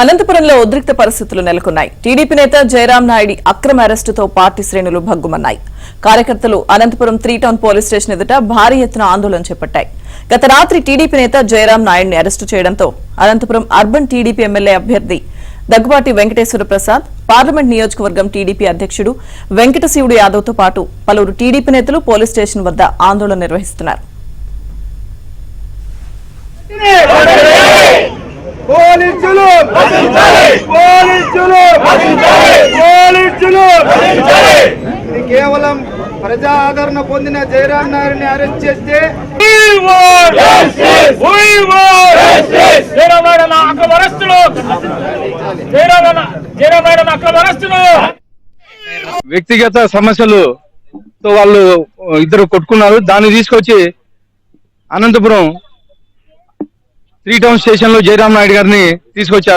అనంతపురంలో ఉద్రిక్త పరిస్థితులు నెలకొన్నాయి. టీడీపీ నేత జయరాం నాయుడు అక్రమ అరెస్టుతో పార్టీ శ్రేణులు భగ్గుమన్నాయి. కార్యకర్తలు అనంతపురం 3 టౌన్ పోలీస్ స్టేషన్ ఎదుట భారీ ఎత్తున ఆందోళన చేపట్టాయి. గత రాత్రి టీడీపీ నేత జయరాం నాయుడిని అరెస్టు చేయడంతో అనంతపురం అర్బన్ టీడీపీ ఎమ్మెల్యే అభ్యర్థి దగ్గుబాటి వెంకటేశ్వర ప్రసాద్, పార్లమెంట్ నియోజకవర్గం టీడీపీ అధ్యక్షుడు వెంకటశివుడు యాదవ్తో పాటు పలువురు టీడీపీ నేతలు పోలీస్ స్టేషన్ వద్ద ఆందోళన నిర్వహిస్తున్నారు. కేవలం ప్రజా ఆదరణ పొందిన జయరాం నాయుడిని అరెస్ట్ చేస్తే వ్యక్తిగత సమస్యలతో వాళ్ళు ఇద్దరు కొట్టుకున్నారు. దాన్ని తీసుకొచ్చి అనంతపురం 3 టౌన్ స్టేషన్ లో జయరాం నాయుడు గారిని తీసుకొచ్చి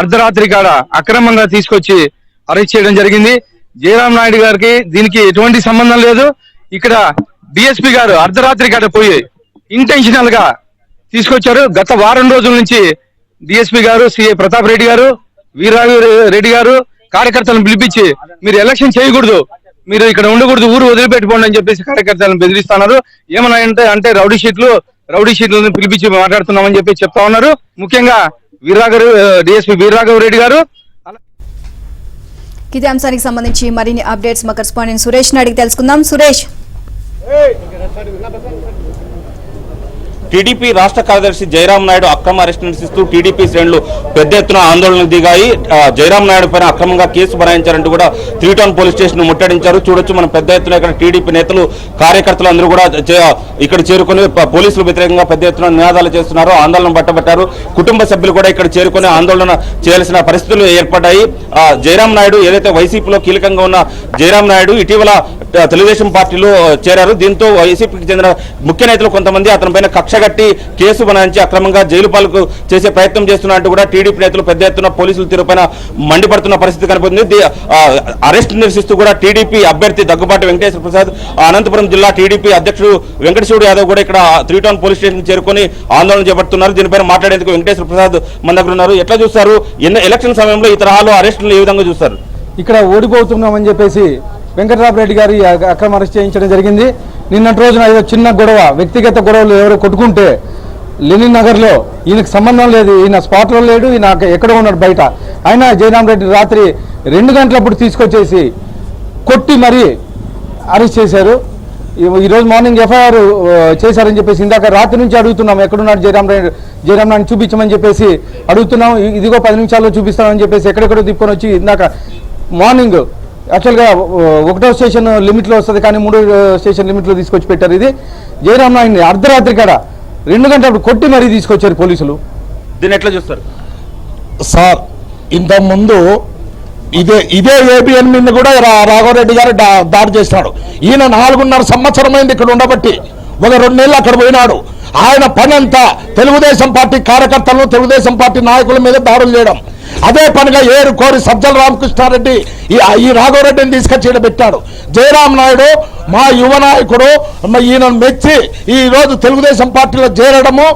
అర్ధరాత్రి కాడ అక్రమంగా తీసుకొచ్చి అరెస్ట్ చేయడం జరిగింది. జయరాం నాయుడు గారికి దీనికి ఎటువంటి సంబంధం లేదు. ఇక్కడ డిఎస్పీ గారు అర్ధరాత్రి కాడ పోయి ఇంటెన్షనల్ గా తీసుకొచ్చారు. గత వారం రోజుల నుంచి డిఎస్పీ గారు, సిఐ ప్రతాప్ రెడ్డి గారు, వీరరాఘవ రెడ్డి గారు కార్యకర్తలను పిలిపించి మీరు ఎలక్షన్ చేయకూడదు, మీరు ఇక్కడ ఉండకూడదు, ఊరు వదిలిపెట్టుకోండి అని చెప్పేసి కార్యకర్తలను బెదిరిస్తున్నారు. ఏమన్నా అంటే రౌడీ షీట్లను పిలిపించి మాట్లాడుతున్నామని చెప్పి చెప్తా ఉన్నారు. ముఖ్యంగా డిఎస్పీ వీరరాఘవ రెడ్డి గారు. ఇదే అంశానికి సంబంధించి మరిన్ని అప్డేట్స్ మా కరెస్పాండెంట్ సురేష్ అడిగి తెలుసుకుందాం. సురేష్, టీడీపీ రాష్ట్ర కార్యదర్శి జయరాం నాయుడు అక్రమ అరెస్ట్ నిరసిస్తూ టీడీపీ శ్రేణులు పెద్ద ఎత్తున ఆందోళనకు దిగాయి. జయరాం నాయుడు పైన అక్రమంగా కేసు బనాయించారంటూ కూడా 3 టౌన్ పోలీస్ స్టేషన్ ముట్టడించారు. చూడొచ్చు మనం పెద్ద ఎత్తున ఇక్కడ టీడీపీ నేతలు, కార్యకర్తలు అందరూ కూడా ఇక్కడ చేరుకుని పోలీసులు వ్యతిరేకంగా పెద్ద ఎత్తున నినాదాలు చేస్తున్నారు, ఆందోళన పట్టబట్టారు. కుటుంబ సభ్యులు కూడా ఇక్కడ చేరుకుని ఆందోళన చేయాల్సిన పరిస్థితులు ఏర్పడ్డాయి. జయరాం నాయుడు ఏదైతే వైసీపీలో కీలకంగా ఉన్న జయరాం నాయుడు ఇటీవల తెలుగుదేశం పార్టీలో చేరారు. దీంతో వైసీపీకి చెందిన ముఖ్య నేతలు కొంతమంది అతనిపైన కక్షగట్టి కేసు బనాయించి అక్రమంగా జైలు పాలకు చేసే ప్రయత్నం చేస్తున్నట్టు కూడా టీడీపీ నేతలు పెద్ద ఎత్తున పోలీసుల తీరుపైన మండిపడుతున్న పరిస్థితి కనబడుతుంది. అరెస్ట్ నిరసిస్తూ కూడా టీడీపీ అభ్యర్థి దగ్గుబాటి వెంకటేశ్వర ప్రసాద్, అనంతపురం జిల్లా టీడీపీ అధ్యక్షుడు వెంకటశివుడు యాదవ్ కూడా ఇక్కడ 3 టౌన్ పోలీస్ స్టేషన్ చేరుకొని ఆందోళన చేపడుతున్నారు. దీనిపైన మాట్లాడేందుకు వెంకటేశ్వర ప్రసాద్ మన దగ్గర ఉన్నారు. ఎట్లా చూస్తారు ఎలక్షన్ సమయంలో ఈ తరహాలో అరెస్టులు ఏ విధంగా చూస్తారు? ఇక్కడ ఓడిపోతున్నామని చెప్పేసి వెంకటరామరెడ్డి గారి అక్రమ అరెస్ట్ చేయించడం జరిగింది. నిన్నటి రోజున ఏదో చిన్న గొడవ, వ్యక్తిగత గొడవలు ఎవరో కొట్టుకుంటే లెనిన్ నగర్లో ఈయనకు సంబంధం లేదు, ఈయన స్పాట్లో లేడు, ఈయన ఎక్కడో ఉన్నాడు బయట. అయినా జయరాం రెడ్డి రాత్రి 2 గంటలప్పుడు తీసుకొచ్చేసి కొట్టి మరీ అరెస్ట్ చేశారు. ఈరోజు మార్నింగ్ ఎఫ్ఐఆర్ చేశారని చెప్పేసి ఇందాక రాత్రి నుంచి అడుగుతున్నాం, ఎక్కడున్నాడు జయరాం నాయుడు చూపించమని చెప్పేసి అడుగుతున్నాం. ఇదిగో 10 నిమిషాల్లో చూపిస్తామని చెప్పేసి ఎక్కడెక్కడో తిప్పుకొని వచ్చి ఇందాక మార్నింగ్ యాక్చువల్గా 1వ స్టేషన్ లిమిట్లో వస్తుంది, కానీ 3వ స్టేషన్ లిమిట్లో తీసుకొచ్చి పెట్టారు. ఇది జయరాం నాయుడిని అర్ధరాత్రి కాడ 2 గంటలప్పుడు కొట్టి మరీ తీసుకొచ్చారు పోలీసులు. దీన్ని ఎట్లా చూస్తారు సార్? ఇంతకుముందు ఇదే ఏబిఎన్ మీద కూడా రాఘవరెడ్డి గారు దాడి చేసినాడు. ఈయన 4.5 సంవత్సరమైంది ఇక్కడ ఉండబట్టి, ఒక 2 నెలలు అక్కడ పోయినాడు. ఆయన పని అంతా తెలుగుదేశం పార్టీ కార్యకర్తలను, తెలుగుదేశం పార్టీ నాయకుల మీద దాడులు చేయడం. అదే పనిగా కోరి సజ్జల రామకృష్ణారెడ్డి ఈ రాఘవరెడ్డిని తీసుకొచ్చి పెట్టాడు. జయరాం నాయుడు మా యువ నాయకుడు, ఈయన మెచ్చి ఈ రోజు తెలుగుదేశం పార్టీలో చేరడము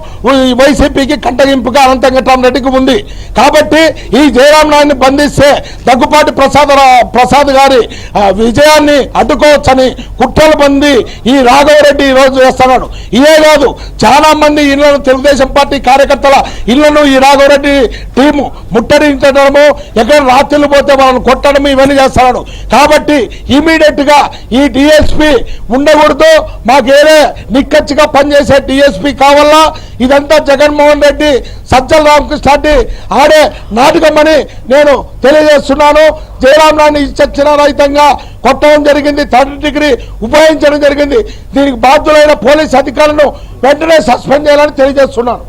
వైసీపీకి కంటగింపుగా అనంత వెంకటరామరెడ్డికి ఉంది. కాబట్టి ఈ జయరాం నాయుడిని బంధిస్తే దగ్గుపాటి ప్రసాద్ గారి విజయాన్ని అడ్డుకోవచ్చని కుట్రలు బంది ఈ రాఘవరెడ్డి ఈ రోజు చేస్తున్నాడు. ఇదే కాదు, చాలా మంది ఇళ్లను, తెలుగుదేశం పార్టీ కార్యకర్తల ఇళ్లను ఈ రాఘవరెడ్డి టీము ముట్టడించడము, ఎక్కడ రాత్రులు పోతే వాళ్ళని కొట్టడం, ఇవన్నీ చేస్తున్నాడు. కాబట్టి ఇమీడియట్ గా ఈ డిఎస్పీ ఉండకూడదు, మాకేదే నిక్కచ్చిగా పనిచేసే డిఎస్పీ కావాలా. ఇదంతా జగన్మోహన్ రెడ్డి, సజ్జల రామకృష్ణారెడ్డి ఆడే నాటకమని నేను తెలియజేస్తున్నాను. జయరాం నాయుడిని ఇచ్చచ్చిన రహితంగా కొట్టడం జరిగింది, 3rd డిగ్రీ ఉపయోగించడం జరిగింది. దీనికి బాధ్యులైన పోలీస్ అధికారులను వెంటనే సస్పెండ్ చేయాలని తెలియజేస్తున్నాను.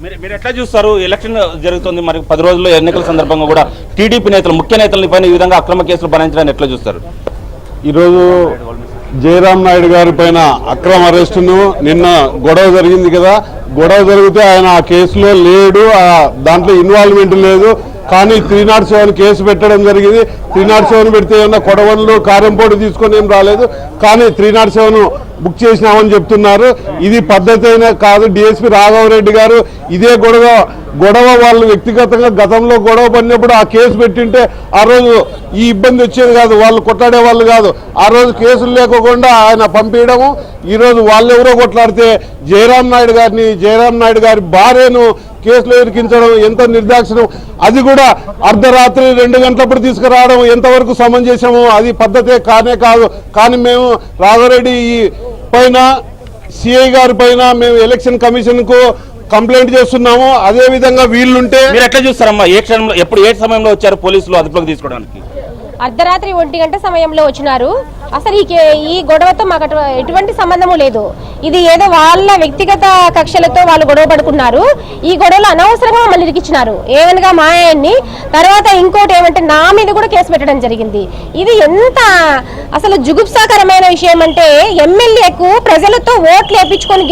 మీరు ఎట్లా చూస్తారు? ఎలక్షన్ జరుగుతుంది, మరి 10 రోజుల్లో ఎన్నికల సందర్భంగా కూడా టీడీపీ నేతలు, ముఖ్య నేతల పైన ఈ విధంగా అక్రమ కేసులు బనాయించడాన్ని ఎట్లా చూస్తారు? ఈరోజు జయరాం నాయుడు గారి పైన అక్రమ అరెస్టును, నిన్న గొడవ జరిగింది కదా, గొడవ జరిగితే ఆయన ఆ కేసులో లేడు, దాంట్లో ఇన్వాల్వ్మెంట్ లేదు, కానీ 307 కేసు పెట్టడం జరిగింది. 307 పెడితే ఏమన్నా కొడవళ్ళు కారంపోటు తీసుకొని ఏం రాలేదు, కానీ 307 బుక్ చేసినామని చెప్తున్నారు. ఇది పద్ధతి కాదు. డిఎస్పీ రాఘవరెడ్డి గారు ఇదే గొడవ వాళ్ళు వ్యక్తిగతంగా గతంలో గొడవ పడినప్పుడు ఆ కేసు పెట్టింటే ఆ రోజు ఈ ఇబ్బంది వచ్చేది కాదు, వాళ్ళు కొట్లాడే వాళ్ళు కాదు. ఆ రోజు కేసులు లేకోకుండా ఆయన పంపించడము, ఈరోజు వాళ్ళెవరో కొట్లాడితే జయరాం నాయుడు గారి భార్యను కేసులో ఇరికించడం ఎంత నిర్దాక్షిణం. అది కూడా అర్ధరాత్రి 2 గంటలప్పుడు తీసుకురావడం ఎంతవరకు సమంజసమో అది పద్ధతే కానే కాదు. కానీ మేము రాఘవరెడ్డి పైన సిఐ గారి పైన మేము ఎలక్షన్ కమిషన్ కు కంప్లైంట్ చేస్తున్నాము. అదే విధంగా వీళ్ళుంటే మీరు ఎట్లా చూస్తారమ్మా? ఏ క్షణంలో ఏ సమయంలో వచ్చారు పోలీసులు అదుపులోకి తీసుకోవడానికి? అర్ధరాత్రి 1 గంట సమయంలో వచ్చినారు. అసలు ఈ గొడవతో మాకు ఎటువంటి సంబంధము లేదు. ఇది ఏదో వాళ్ళ వ్యక్తిగత కక్షలతో వాళ్ళు గొడవ పడుకున్నారు. ఈ గొడవలు అనవసరంగా మళ్ళీ ఇరికిచ్చినారు ఏమనగా మా ఆయన్ని. తర్వాత ఇంకోటి ఏమంటే నా మీద కూడా కేసు పెట్టడం జరిగింది. ఇది ఎంత అసలు జుగుప్సాకరమైన విషయం అంటే ఎమ్మెల్యేకు ప్రజలతో ఓట్లు వేయించుకొని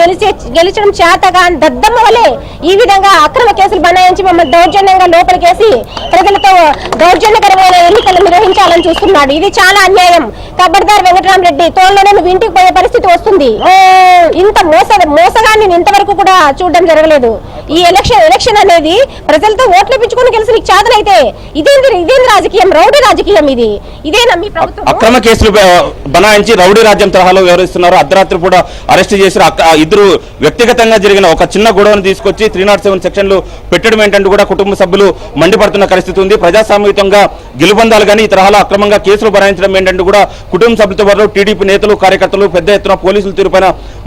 గెలిచడం చేతగా దద్దమ్మ వలె ఈ విధంగా అక్రమ కేసులు బనాయించి మమ్మల్ని దౌర్జన్యంగా లోపలికేసి ప్రజలతో దౌర్జన్యకరమైన ఎన్నికలు నిర్వహించాలని చూస్తున్నాడు. ఇది చాలా అన్యాయం. కబడ్దార్ వెంకటరామరెడ్డి తోళ్లోనే నువ్వు ఇంటికి పోయే పరిస్థితి వస్తుంది. ఇంత మోసగాన్ని ఇంతవరకు కూడా చూడడం జరగలేదు. ఈ ఎలక్షన్ అనేది ప్రజలతో ఓట్లు ఇప్పించుకుని గెలిచి నీకు చేతనైతే ఇదేంది రాజకీయం? రౌడీ రాజకీయం ఇది. ఇదేనా మీ ప్రభుత్వం? అక్రమ కేసులు బనాయించి రౌడీ రాజ్యం తరహాలో వ్యవహరిస్తున్నారు. అర్ధరాత్రి కూడా అరెస్ట్ చేసి ఇద్దరు వ్యక్తిగతంగా జరిగిన ఒక చిన్న గొడవను తీసుకొచ్చి 307 సెక్షన్లు పెట్టడం ఏంటంటూ కూడా కుటుంబ సభ్యులు మండిపడుతున్న పరిస్థితి ఉంది. ప్రజాస్వామ్యయుతంగా గెలుపొందాలు కానీ ఈ తరహాలో అక్రమంగా కేసులు బనాయించడం ఏంటంటూ కూడా కుటుంబ సభ్యులతో పాటు టీడీపీ నేతలు కార్యకర్తలు పెద్ద ఎత్తున పోలీసుల తీరుపైన